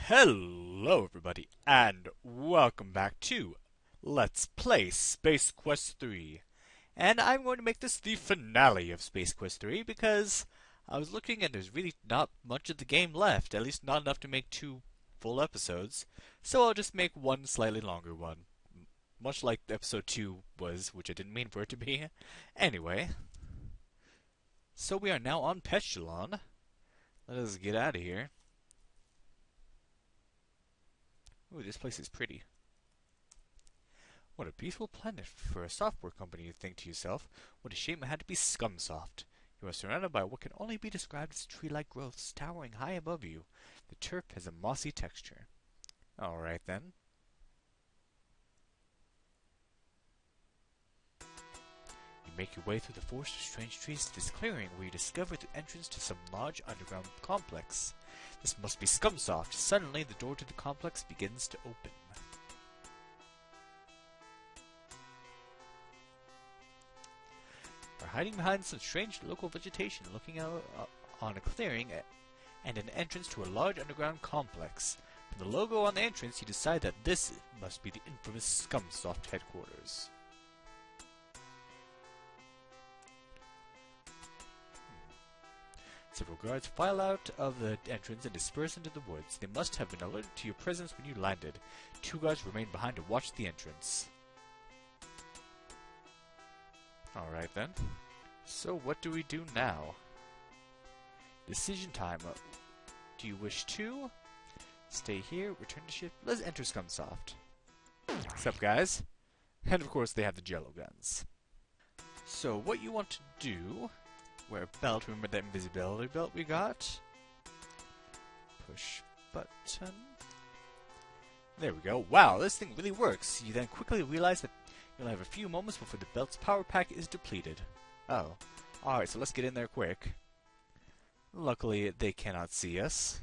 Hello everybody, and welcome back to Let's Play Space Quest 3. And I'm going to make this the finale of Space Quest 3 because I was looking and there's really not much of the game left, at least not enough to make 2 full episodes, so I'll just make one slightly longer one. Much like episode 2 was, which I didn't mean for it to be. Anyway, so we are now on Petulon. Let us get out of here. Ooh, this place is pretty. What a beautiful planet for a software company, you think to yourself. What a shame it had to be Scumsoft. You are surrounded by what can only be described as tree-like growths towering high above you. The turf has a mossy texture. Alright then. You make your way through the forest of strange trees to this clearing where you discover the entrance to some large underground complex. This must be Scumsoft. Suddenly, the door to the complex begins to open. We're hiding behind some strange local vegetation, looking out on a clearing and an entrance to a large underground complex. From the logo on the entrance, you decide that this must be the infamous Scumsoft headquarters. Several guards file out of the entrance and disperse into the woods. They must have been alerted to your presence when you landed. 2 guards remain behind to watch the entrance. Alright then. So what do we do now? Decision time. Do you wish to stay here, return to ship? Let's enter Scumsoft. What's up, guys? And of course they have the jello guns. So what you want to do... Wear a belt. Remember that invisibility belt we got? Push button. There we go. Wow, this thing really works. You then quickly realize that you'll have a few moments before the belt's power pack is depleted. Oh. Alright, so let's get in there quick. Luckily, they cannot see us.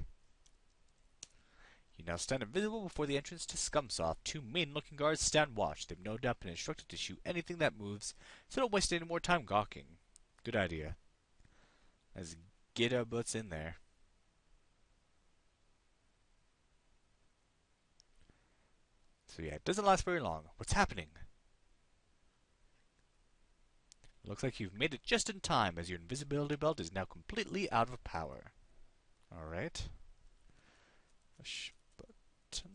You now stand invisible before the entrance to Scumsoft. 2 mean-looking guards stand watch. They've no doubt been instructed to shoot anything that moves, so don't waste any more time gawking. Good idea. Let's get our butts in there. So yeah, it doesn't last very long. What's happening? Looks like you've made it just in time, as your invisibility belt is now completely out of power. Alright. Push button.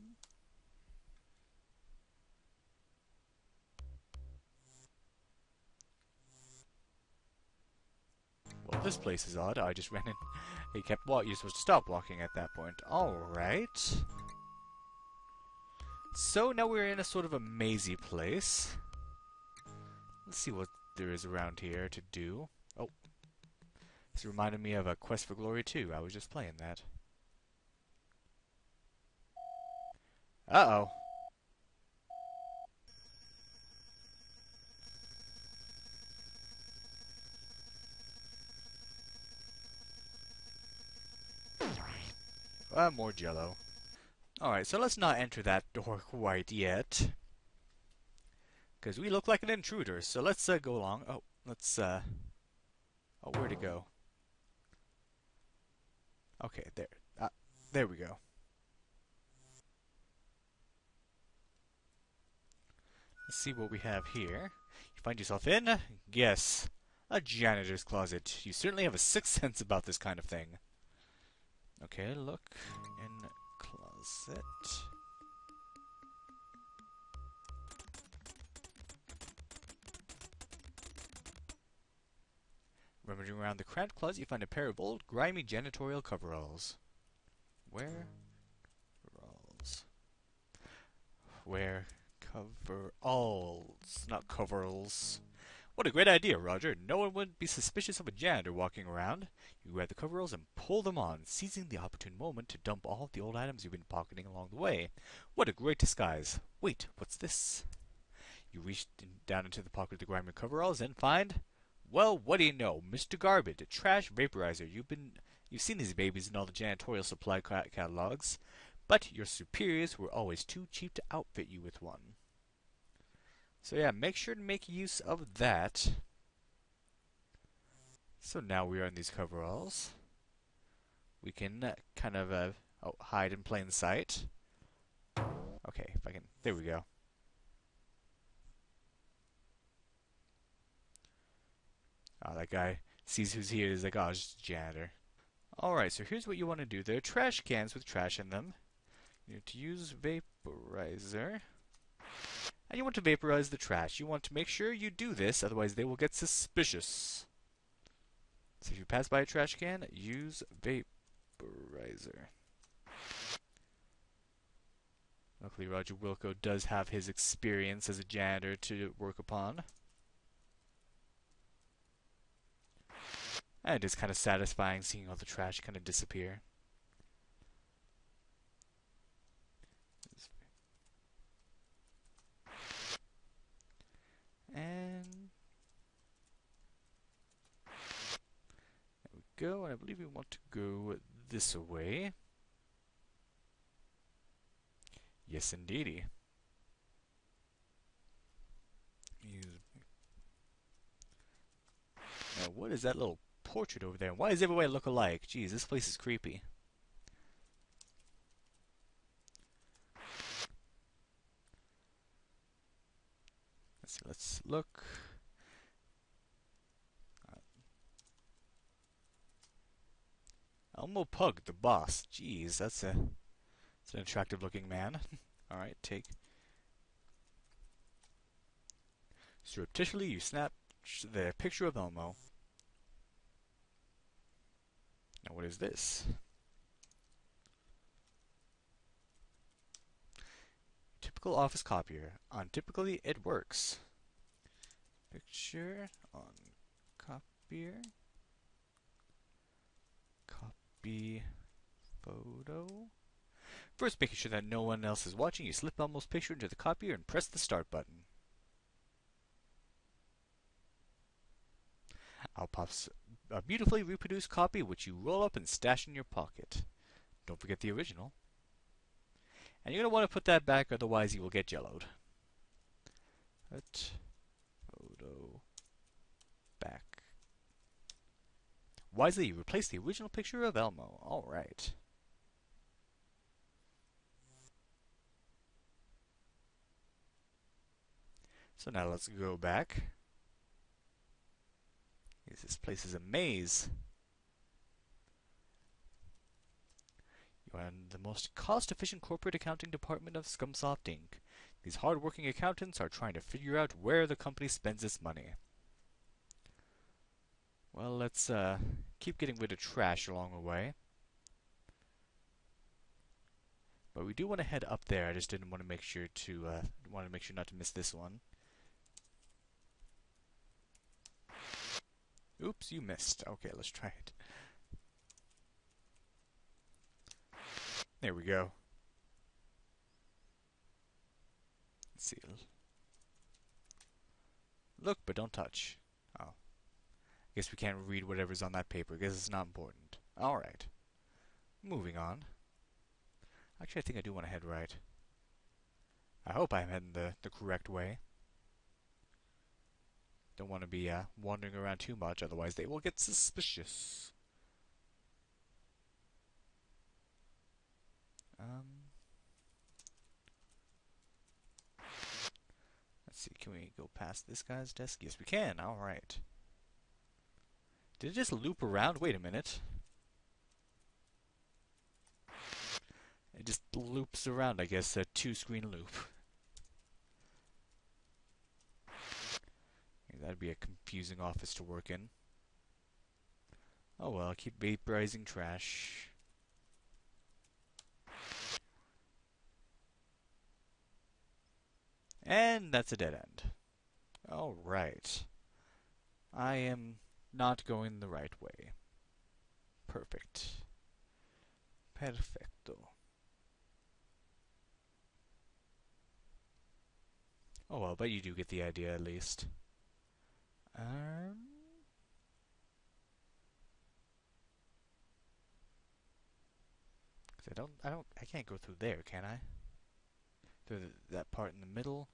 Well, this place is odd. I just ran in. He kept walking. You're supposed to stop walking at that point. Alright. So now we're in a sort of a mazy place. Let's see what there is around here to do. Oh. This reminded me of a Quest for Glory 2. I was just playing that. Uh-oh. More jello. Alright, so let's not enter that door quite yet. Because we look like an intruder, so let's go along. Oh, let's, oh, where'd it go? Okay, there. There we go. Let's see what we have here. You find yourself in? Yes. A janitor's closet. You certainly have a sixth sense about this kind of thing. Okay, look in closet. Rummaging around the cramped closet, you find a pair of old, grimy janitorial coveralls. Where? Coveralls. Where? Coveralls. Not coveralls. What a great idea, Roger. No one would be suspicious of a janitor walking around. You grab the coveralls and pull them on, seizing the opportune moment to dump all of the old items you've been pocketing along the way. What a great disguise. Wait, what's this? You reach down into the pocket of the grimy coveralls and find... Well, what do you know? Mr. Garbage, a trash vaporizer. You've seen these babies in all the janitorial supply catalogs, but your superiors were always too cheap to outfit you with one. So yeah, make sure to make use of that. So now we are in these coveralls. We can kind of Oh, hide in plain sight. Okay, if I can... There we go. Oh, that guy sees who's here. He's like, oh, it's just a janitor. Alright, so here's what you want to do. There are trash cans with trash in them. You need to use vaporizer. And you want to vaporize the trash. You want to make sure you do this, otherwise they will get suspicious. So if you pass by a trash can, use vaporizer. Luckily, Roger Wilco does have his experience as a janitor to work upon. And it is kind of satisfying seeing all the trash kind of disappear. And there we go. And I believe we want to go this way. Yes, indeedy. Now, what is that little portrait over there? Why does everybody look alike? Jeez, this place is creepy. Let's see, let's look. Elmo Pug, the boss. Jeez, that's an attractive looking man. Alright, take. Surreptitiously, you snap the picture of Elmo. Now, what is this? Typical office copier. Untypically, it works. Picture on copier. Copy photo. First, making sure that no one else is watching, you slip Elmo's picture into the copier and press the start button. Out pops a beautifully reproduced copy which you roll up and stash in your pocket. Don't forget the original. And you're going to want to put that back, otherwise you will get yellowed. Put photo back. Wisely, you replace the original picture of Elmo. Alright. So now let's go back. This place is a maze. You are in the most cost-efficient corporate accounting department of Scumsoft Inc. These hard-working accountants are trying to figure out where the company spends its money. Well, let's keep getting rid of trash along the way. But we do want to head up there. I just didn't want to make sure not to miss this one. Oops, you missed. Okay, let's try it. There we go. Let's see. Look, but don't touch. Oh. I guess we can't read whatever's on that paper. I guess it's not important. Alright. Moving on. Actually, I think I do want to head right. I hope I'm heading the correct way. Don't want to be wandering around too much, otherwise they will get suspicious. Let's see, can we go past this guy's desk? Yes, we can. Alright. Did it just loop around? Wait a minute. It just loops around, I guess, a two-screen loop. That'd be a confusing office to work in. Oh well, keep vaporizing trash. And that's a dead end. Alright. I am not going the right way. Perfect. Perfecto. Oh well, but you do get the idea at least. I can't go through there, can I? Through that part in the middle?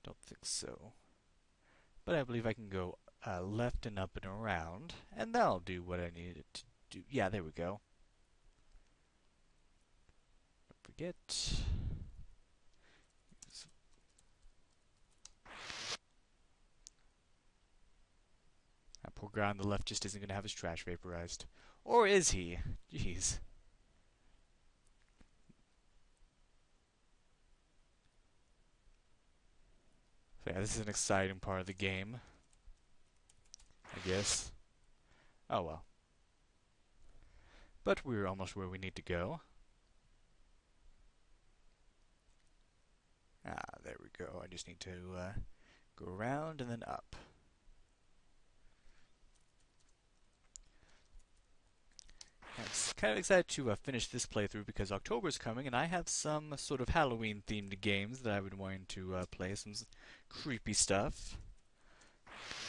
Don't think so. But I believe I can go left and up and around, and that'll do what I need it to do... Yeah, there we go. Don't forget... That poor guy on the left just isn't going to have his trash vaporized. Or is he? Jeez. So yeah, this is an exciting part of the game. I guess. Oh well. But we're almost where we need to go. Ah, there we go. I just need to go around and then up. I'm kind of excited to finish this playthrough because October's coming and I have some sort of Halloween-themed games that I've been wanting to play. Some creepy stuff.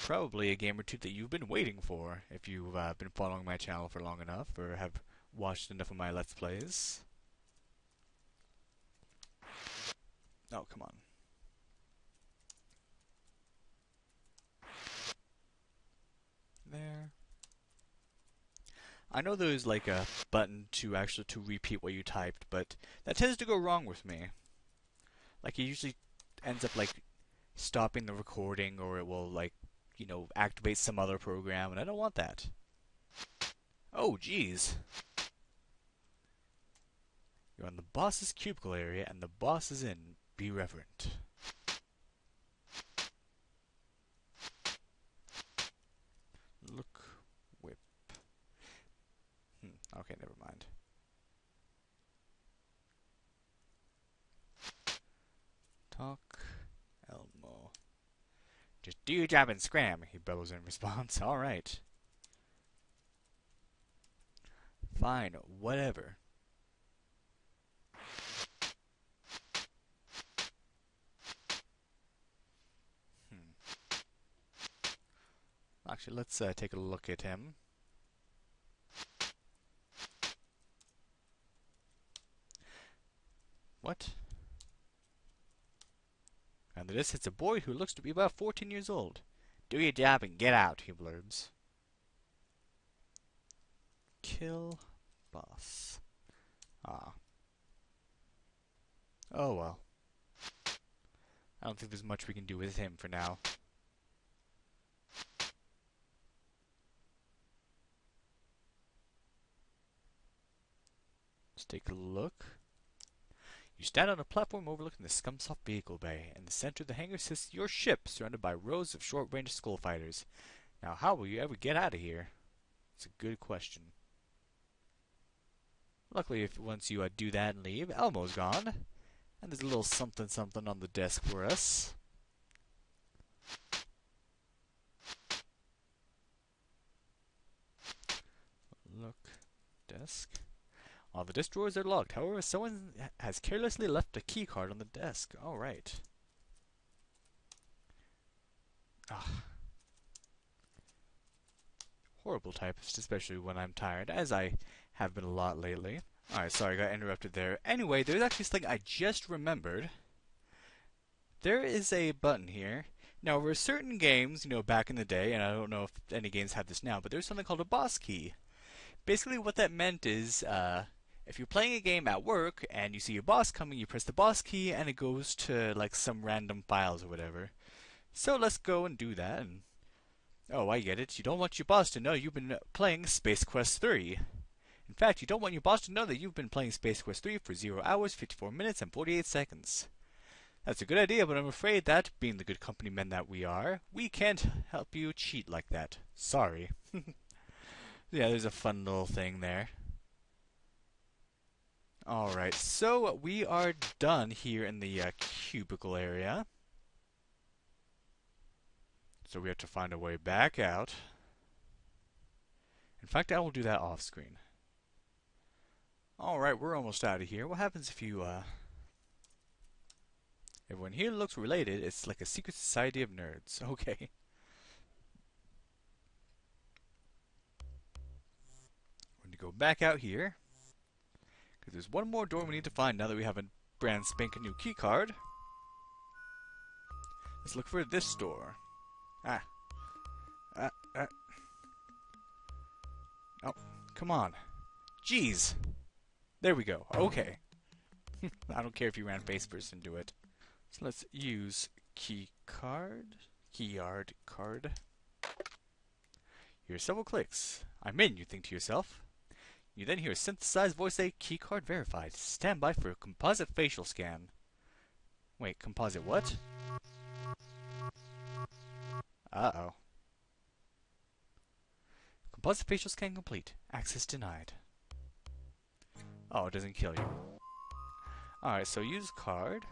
Probably a game or two that you've been waiting for if you've been following my channel for long enough or have watched enough of my Let's Plays. Oh, come on. There. I know there's like a button to actually repeat what you typed, but that tends to go wrong with me. Like it usually ends up like stopping the recording, or it will like, you know, activate some other program, and I don't want that. Oh, jeez. You're on the boss's cubicle area, and the boss is in. Be reverent. Look, whip. Okay, never mind. Talk, Elmo. Just do your job and scram, he bellows in response. Alright. Fine, whatever. Actually, let's take a look at him. What? Under this sits a boy who looks to be about 14 years old. Do your job and get out, he blurbs. Kill boss. Ah. Oh well. I don't think there's much we can do with him for now. Let's take a look. You stand on a platform overlooking the Scumsoft vehicle bay. In the center of the hangar sits your ship, surrounded by rows of short-range skull fighters. Now, how will you ever get out of here? It's a good question. Luckily, if once you do that and leave, Elmo's gone. And there's a little something on the desk for us. Look. Desk. All the disk drawers are locked. However, someone has carelessly left a key card on the desk. Alright. Horrible typist, especially when I'm tired, as I have been a lot lately. Alright, sorry, I got interrupted there. Anyway, there's actually something I just remembered. There is a button here. Now, for certain games, you know, back in the day, and I don't know if any games have this now, but there's something called a boss key. Basically, what that meant is, if you're playing a game at work and you see your boss coming, you press the boss key and it goes to like some random files or whatever. So let's go and do that. And oh, I get it. You don't want your boss to know you've been playing Space Quest 3. In fact, you don't want your boss to know that you've been playing Space Quest 3 for 0 hours, 54 minutes, and 48 seconds. That's a good idea, but I'm afraid that, being the good company men that we are, we can't help you cheat like that. Sorry. Yeah, there's a fun little thing there. Alright, so we are done here in the cubicle area. So we have to find a way back out. In fact, I will do that off screen. Alright, we're almost out of here. What happens if you, everyone here looks related? It's like a secret society of nerds. Okay. We're going to go back out here. Because there's one more door we need to find now that we have a brand spanking new key card. Let's look for this door. Oh, Come on. Jeez. There we go. Okay. I don't care if you ran face first and do it. So let's use keyard card. Here's several clicks. I'm in, you think to yourself. You then hear a synthesized voice say, keycard verified. Stand by for a composite facial scan. Wait, composite what? Uh-oh. Composite facial scan complete. Access denied. Oh, it doesn't kill you. Alright, so use card.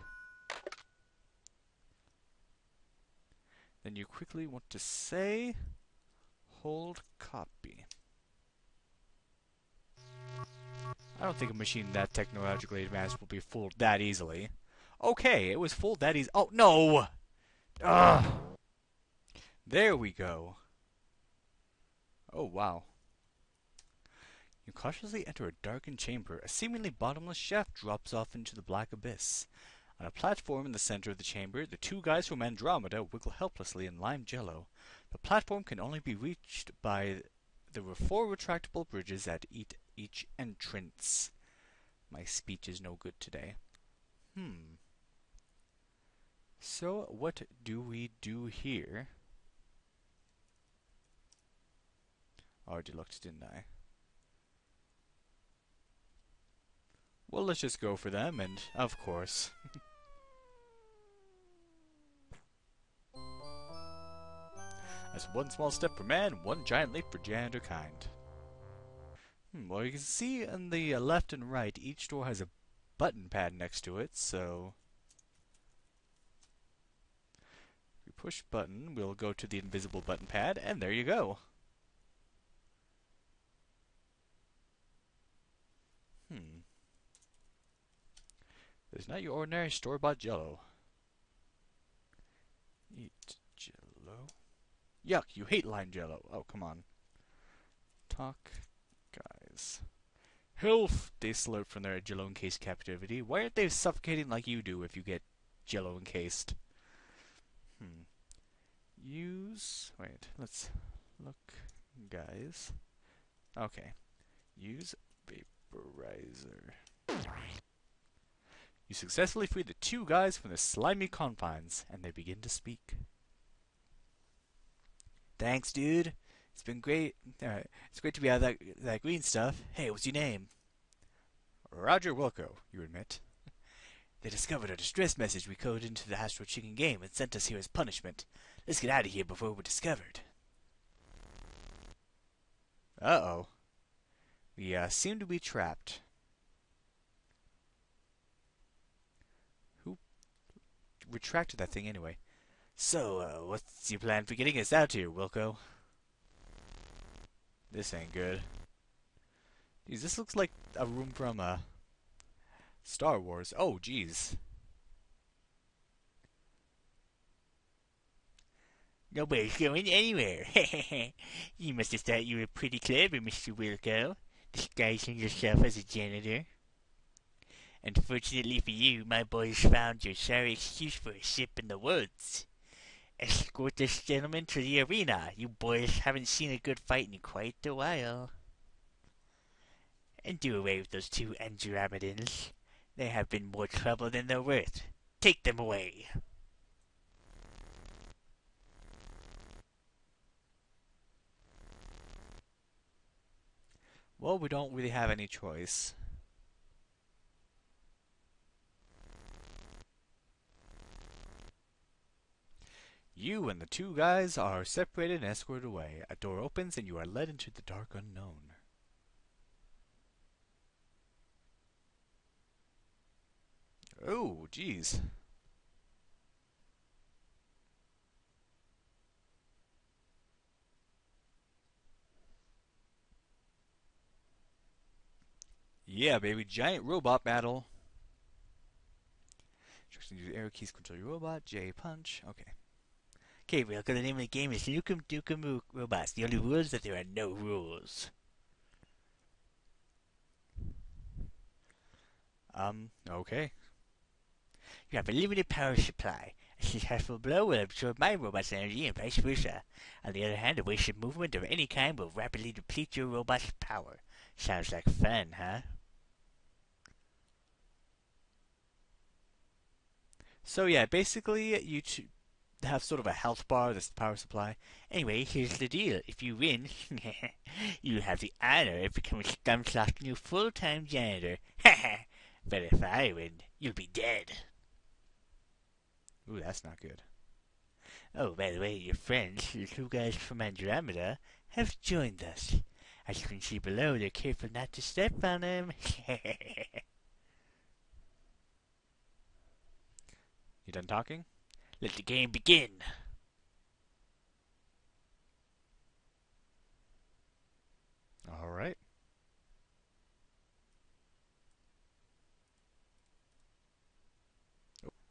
Then you quickly want to say, hold copy. I don't think a machine that technologically advanced will be fooled that easily. Okay, it was fooled that easy. Oh, no! Ugh! There we go. Oh, wow. You cautiously enter a darkened chamber. A seemingly bottomless shaft drops off into the black abyss. On a platform in the center of the chamber, the two guys from Andromeda wiggle helplessly in lime jello. The platform can only be reached by the four retractable bridges at each entrance. My speech is no good today. So, what do we do here? I already looked, didn't I? Well, let's just go for them, and of course. That's one small step for man, one giant leap for mankind. Well, you can see on the left and right, each door has a button pad next to it, so... If we push button, we'll go to the invisible button pad, and there you go. It's not your ordinary store-bought jello. Eat jello. Yuck, you hate lime jello. Oh, come on. Talk, guys. Health! They slurp from their jello-encased captivity. Why aren't they suffocating like you do if you get jello-encased? Use... Wait, let's look, guys. Okay. Use vaporizer. You successfully free the two guys from the slimy confines, and they begin to speak. Thanks, dude. It's been great. It's great to be out of that green stuff. Hey, what's your name? Roger Wilco, you admit. They discovered a distress message we coded into the Astro Chicken game and sent us here as punishment. Let's get out of here before we're discovered. Uh-oh. We seem to be trapped. Who retracted that thing anyway? So, what's your plan for getting us out here, Wilco? This ain't good. Jeez, this looks like a room from, Star Wars. Oh, jeez. Nobody's going anywhere. You must have thought you were pretty clever, Mr. Wilco, disguising yourself as a janitor. Unfortunately for you, my boys found your sorry excuse for a sip in the woods. Escort this gentleman to the arena. You boys haven't seen a good fight in quite a while. And do away with those two Andromedans. They have been more trouble than they're worth. Take them away. Well, we don't really have any choice. You and the two guys are separated and escorted away. A door opens and you are led into the dark unknown. Oh, jeez. Yeah, baby, giant robot battle. Instructions: use arrow keys to control your robot. J punch. Okay. Okay, Wilco, the name of the game is Nukem Dukem Robots. The only rule is that there are no rules. Okay. You have a limited power supply. A successful blow will absorb my robot's energy and vice versa. On the other hand, a wasted movement of any kind will rapidly deplete your robot's power. Sounds like fun, huh? So yeah, basically you have sort of a health bar, this power supply. Anyway, here's the deal. If you win, you have the honor of becoming Scumsoft's new full-time janitor. But if I win, you'll be dead. Ooh, that's not good. Oh, by the way, your friends, the two guys from Andromeda, have joined us. As you can see below, they're careful not to step on them. You done talking? Let the game begin. Alright.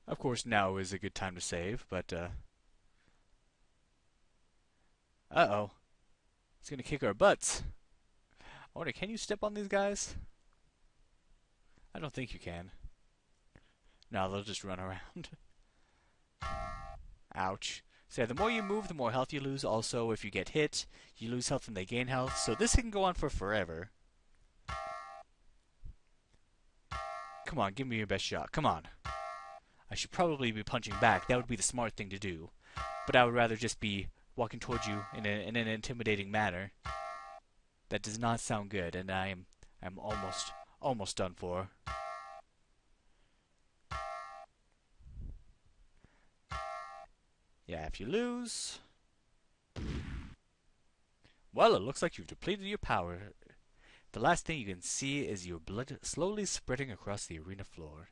Of course, now is a good time to save, but, uh-oh. It's gonna kick our butts. I wonder, can you step on these guys? I don't think you can. No, they'll just run around. Ouch. So yeah, the more you move, the more health you lose. Also, if you get hit, you lose health and they gain health. So this can go on for forever. Come on, give me your best shot. Come on. I should probably be punching back. That would be the smart thing to do. But I would rather just be walking towards you in an intimidating manner. That does not sound good, and I'm almost done for. Yeah, if you lose... Well, it looks like you've depleted your power. The last thing you can see is your blood slowly spreading across the arena floor.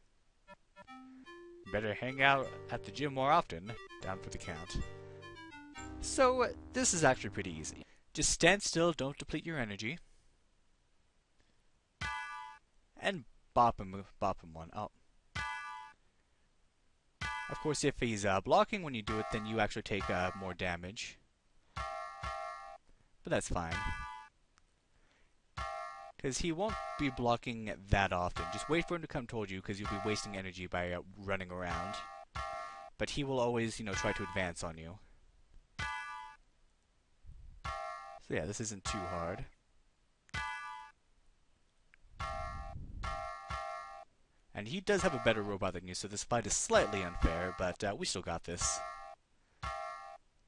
Better hang out at the gym more often. Down for the count. So, this is actually pretty easy. Just stand still, don't deplete your energy. And bop him one. Oh. Of course, if he's blocking when you do it, then you actually take more damage. But that's fine. Because he won't be blocking that often. Just wait for him to come towards you, because you'll be wasting energy by running around. But he will always, try to advance on you. So yeah, this isn't too hard. And he does have a better robot than you, so this fight is slightly unfair, but we still got this.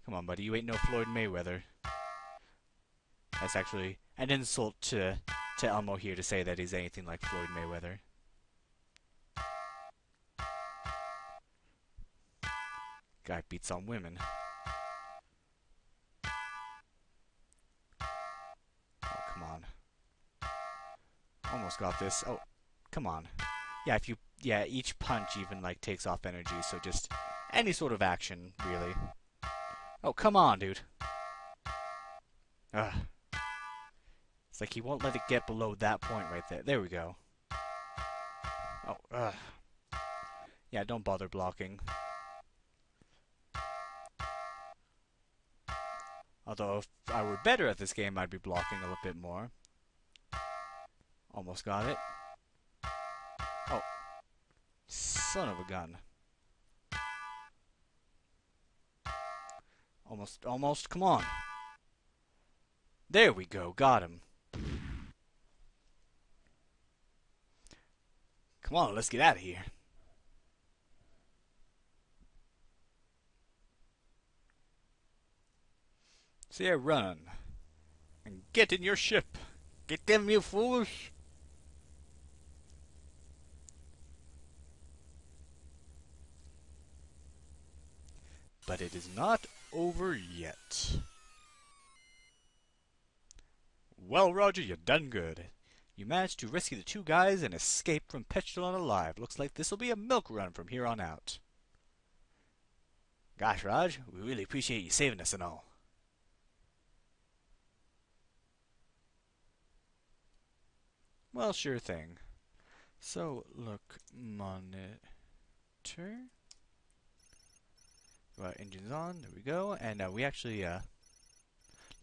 Come on, buddy, you ain't no Floyd Mayweather. That's actually an insult to Elmo here to say that he's anything like Floyd Mayweather. Guy beats on women. Oh, come on. Almost got this. Oh, come on. Yeah, each punch even, takes off energy, so just any sort of action, really. Oh, come on, dude. Ugh. It's like he won't let it get below that point right there. There we go. Oh, ugh. Yeah, don't bother blocking. Although, if I were better at this game, I'd be blocking a little bit more. Almost got it. Oh. Son of a gun. Almost. Come on. There we go. Got him. Come on, let's get out of here. So yeah, run. And get in your ship. Get them, you fools. But it is not over yet. Well, Roger, you done good. You managed to rescue the two guys and escape from Petulon alive. Looks like this'll be a milk run from here on out. Gosh, Raj, we really appreciate you saving us and all. Well, sure thing. So, look, monitor. Engines on, there we go. And we actually,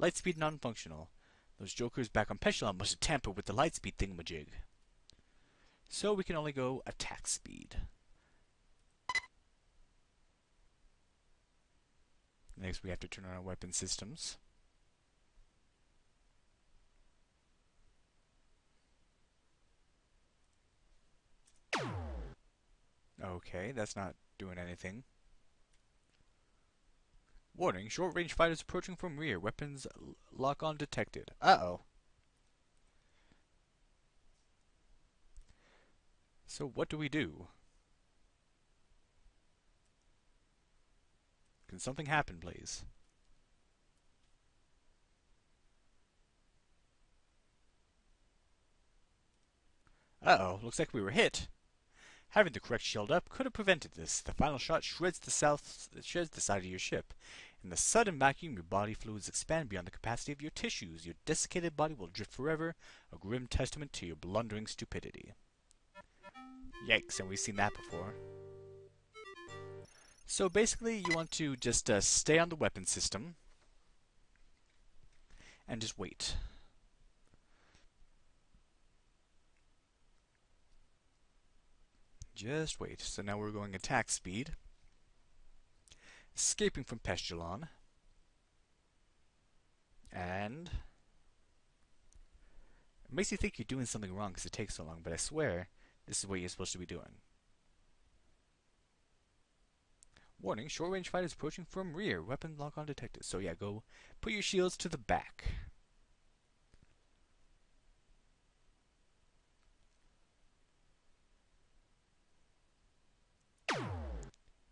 lightspeed non-functional. Those jokers back on Petulon must have tampered with the lightspeed thingamajig. So we can only go attack speed. Next we have to turn on our weapon systems. Okay, that's not doing anything. Warning, short-range fighters approaching from rear. Weapons lock-on detected. Uh-oh. So what do we do? Can something happen, please? Uh-oh, looks like we were hit. Having the correct shield up could have prevented this. The final shot shreds the side of your ship. In the sudden vacuum, your body fluids expand beyond the capacity of your tissues. Your desiccated body will drift forever, a grim testament to your blundering stupidity. Yikes, and we've seen that before. So basically, you want to just stay on the weapon system and just wait. Just wait. So now we're going attack speed. Escaping from Pestilon. And it makes you think you're doing something wrong because it takes so long, but I swear this is what you're supposed to be doing. Warning, short-range fighters approaching from rear. Weapon lock-on detected. So yeah, go put your shields to the back.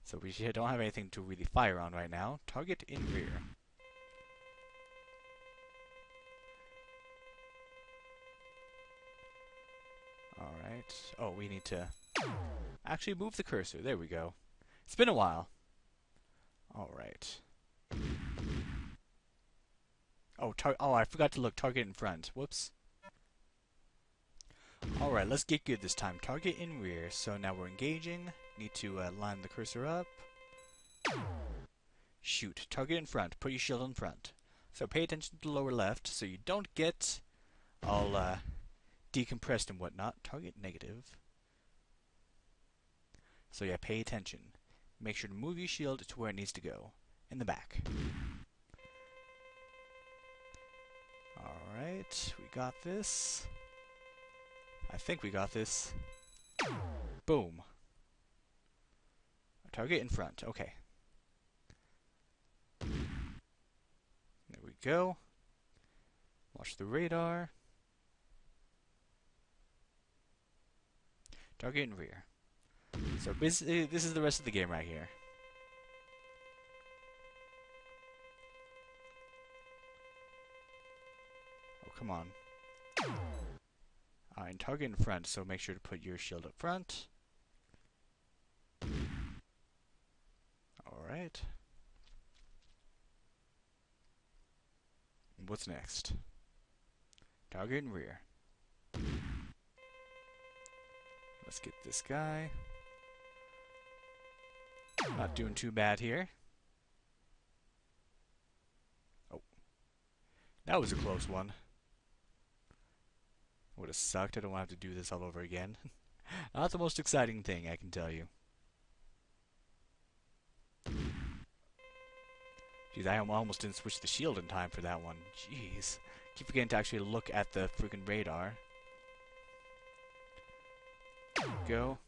So we don't have anything to really fire on right now. Target in rear. Alright. Oh, we need to actually move the cursor. There we go. It's been a while. Alright. Oh, I forgot to look. Target in front. Whoops. Alright, let's get good this time. Target in rear. So now we're engaging. Need to line the cursor up. Shoot. Target in front. Put your shield in front. So pay attention to the lower left so you don't get all decompressed and whatnot. Target negative. So yeah, pay attention. Make sure to move your shield to where it needs to go. In the back. Alright, we got this. I think we got this. Boom. Target in front. Okay. There we go. Watch the radar. Target in rear. So basically, this is the rest of the game right here. Oh, come on. And target in front, so make sure to put your shield up front. Alright. What's next? Target in rear. Let's get this guy. Not doing too bad here. Oh. That was a close one. Would have sucked. I don't want to have to do this all over again. Not the most exciting thing, I can tell you. Jeez, I almost didn't switch the shield in time for that one. Jeez. Keep forgetting to actually look at the freaking radar. There we go.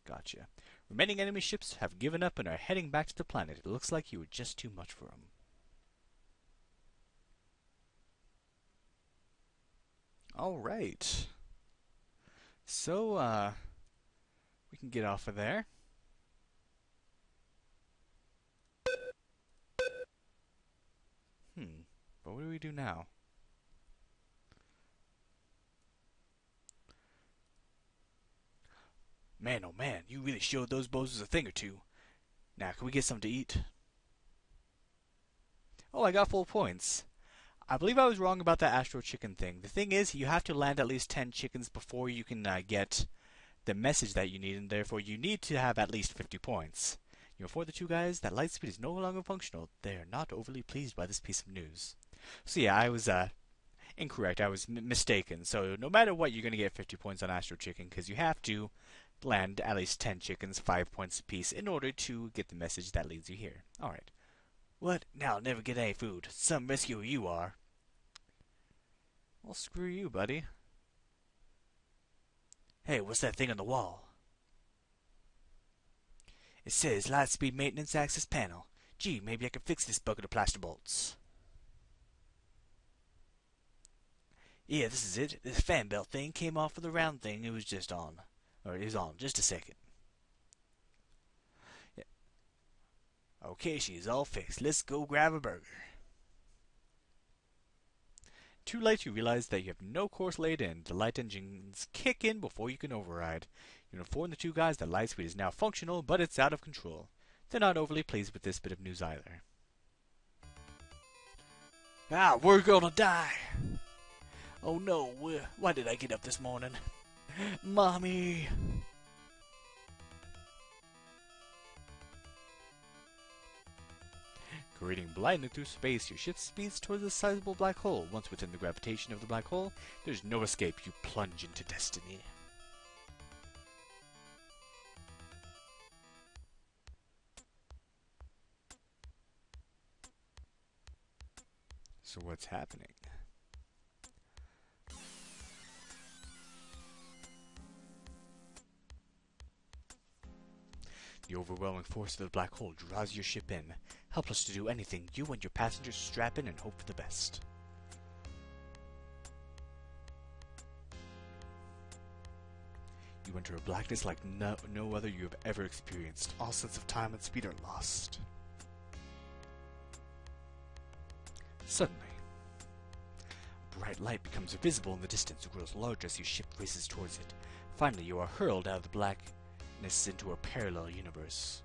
Gotcha. Remaining enemy ships have given up and are heading back to the planet. It looks like you were just too much for them. Alright. So, we can get off of there. But what do we do now? Man, oh man, you really showed those bozos a thing or two. Now, can we get something to eat? Oh, I got full points. I believe I was wrong about that Astro Chicken thing. The thing is, you have to land at least 10 chickens before you can get the message that you need, and therefore you need to have at least 50 points. You know, for the two guys, that light speed is no longer functional. They are not overly pleased by this piece of news. So yeah, I was incorrect. I was mistaken. So no matter what, you're going to get 50 points on Astro Chicken, because you have to land at least 10 chickens, 5 points apiece, in order to get the message that leads you here. Alright. What? Now I'll never get any food. Some rescuer you are. Well, screw you, buddy. Hey, what's that thing on the wall? It says Lightspeed Maintenance Access Panel. Gee, maybe I can fix this bucket of plaster bolts. Yeah, this is it. This fan belt thing came off of the round thing it was just on. Or it was on, just a second. Yeah. Okay, she's all fixed. Let's go grab a burger. Too late, you realize that you have no course laid in. The light engines kick in before you can override. You inform the two guys that Lightspeed is now functional, but it's out of control. They're not overly pleased with this bit of news either. Ah, we're gonna die! Oh no, why did I get up this morning? Mommy! Creating blindly through space, your ship speeds towards a sizable black hole. Once within the gravitation of the black hole, there's no escape. You plunge into destiny. So what's happening? The overwhelming force of the black hole draws your ship in. Helpless to do anything, you and your passengers strap in and hope for the best. You enter a blackness like no other you have ever experienced. All sense of time and speed are lost. Suddenly, a bright light becomes visible in the distance and grows larger as your ship races towards it. Finally, you are hurled out of the blackness into a parallel universe.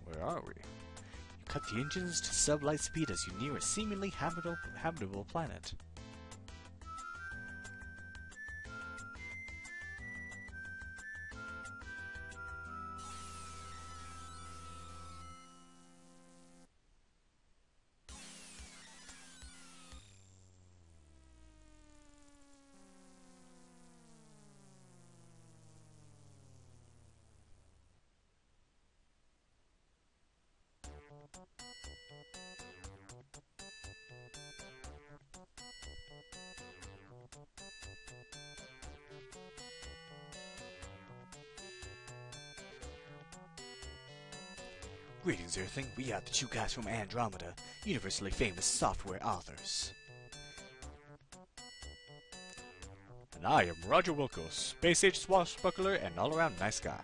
Where are we? You cut the engines to sub-light speed as you near a seemingly habitable planet. Greetings, Earthling. We are the two guys from Andromeda, universally famous software authors. And I am Roger Wilco, space-age swashbuckler and all-around nice guy.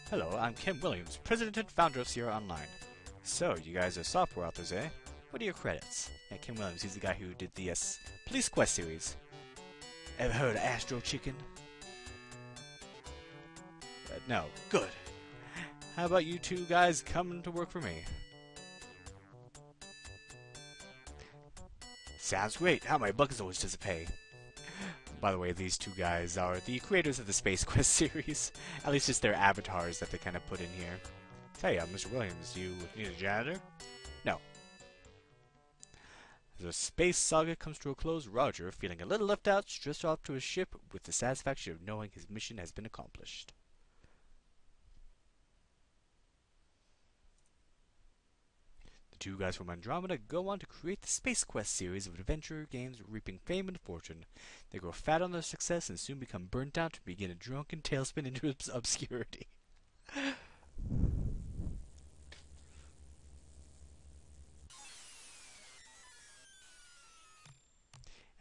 Hello, I'm Kim Williams, president and founder of Sierra Online. So, you guys are software authors, eh? What are your credits? Yeah, Kim Williams, he's the guy who did the Police Quest series. Ever heard of Astro Chicken? No. Good. How about you two guys coming to work for me? Sounds great. How my buckets always does it pay? By the way, these two guys are the creators of the Space Quest series. At least it's their avatars that they kind of put in here. Hey, Mr. Williams, you need a janitor? No. As the space saga comes to a close, Roger, feeling a little left out, drifts off to his ship with the satisfaction of knowing his mission has been accomplished. The two guys from Andromeda go on to create the Space Quest series of adventure games, reaping fame and fortune. They grow fat on their success and soon become burnt out to begin a drunken tailspin into obscurity.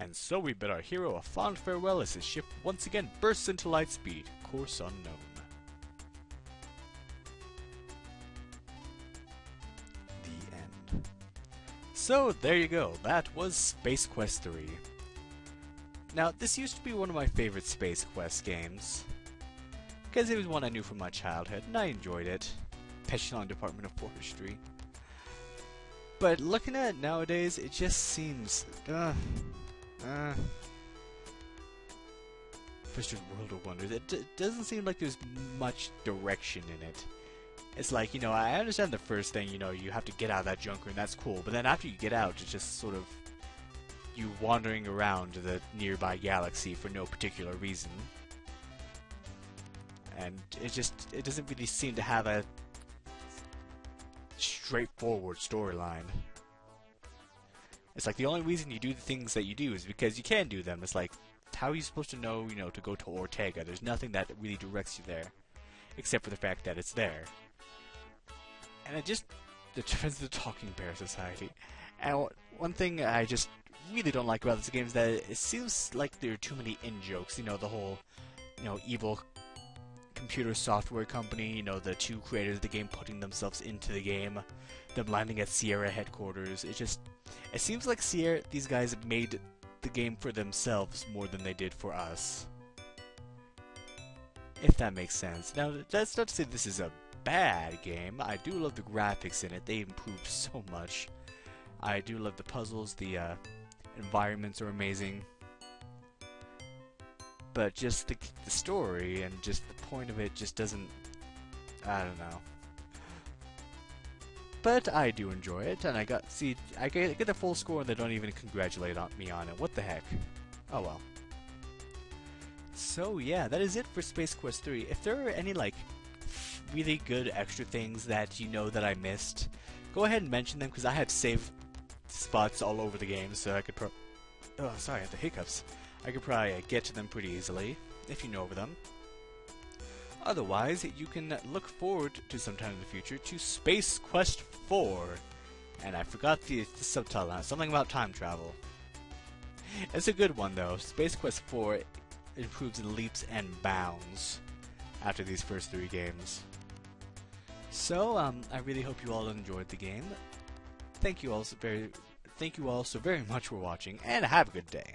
And so we bid our hero a fond farewell as his ship once again bursts into light speed, course unknown. So, there you go. That was Space Quest 3. Now, this used to be one of my favorite Space Quest games, because it was one I knew from my childhood, and I enjoyed it. Echelon Department of Forestry. But looking at it nowadays, it just seems... First World of Wonders. It doesn't seem like there's much direction in it. It's like, you know, I understand the first thing, you know, you have to get out of that junk room, that's cool. But then after you get out, it's just sort of you wandering around the nearby galaxy for no particular reason. And it doesn't really seem to have a straightforward storyline. It's like the only reason you do the things that you do is because you can do them. It's like, how are you supposed to know, to go to Ortega? There's nothing that really directs you there, except for the fact that it's there. And it just defends the Talking Bear Society. And one thing I just really don't like about this game is that it seems like there are too many in-jokes. The whole, evil computer software company, the two creators of the game putting themselves into the game, them landing at Sierra headquarters. It seems like these guys made the game for themselves more than they did for us. If that makes sense. Now, that's not to say this is a bad game. I do love the graphics in it. They improved so much. I do love the puzzles. The environments are amazing. But just the story and just the point of it just doesn't... I don't know. But I do enjoy it, and I get the full score and they don't even congratulate me on it. What the heck? Oh well. So yeah, that is it for Space Quest 3. If there are any really good extra things that that I missed, go ahead and mention them, because I have saved spots all over the game, so I could oh, sorry, I have the hiccups. I could probably get to them pretty easily, if you know of them. Otherwise, you can look forward to sometime in the future to Space Quest 4. And I forgot the subtitle on it, something about time travel. It's a good one though. Space Quest 4 improves in leaps and bounds after these first 3 games. So, I really hope you all enjoyed the game. Thank you all so very much for watching, and have a good day.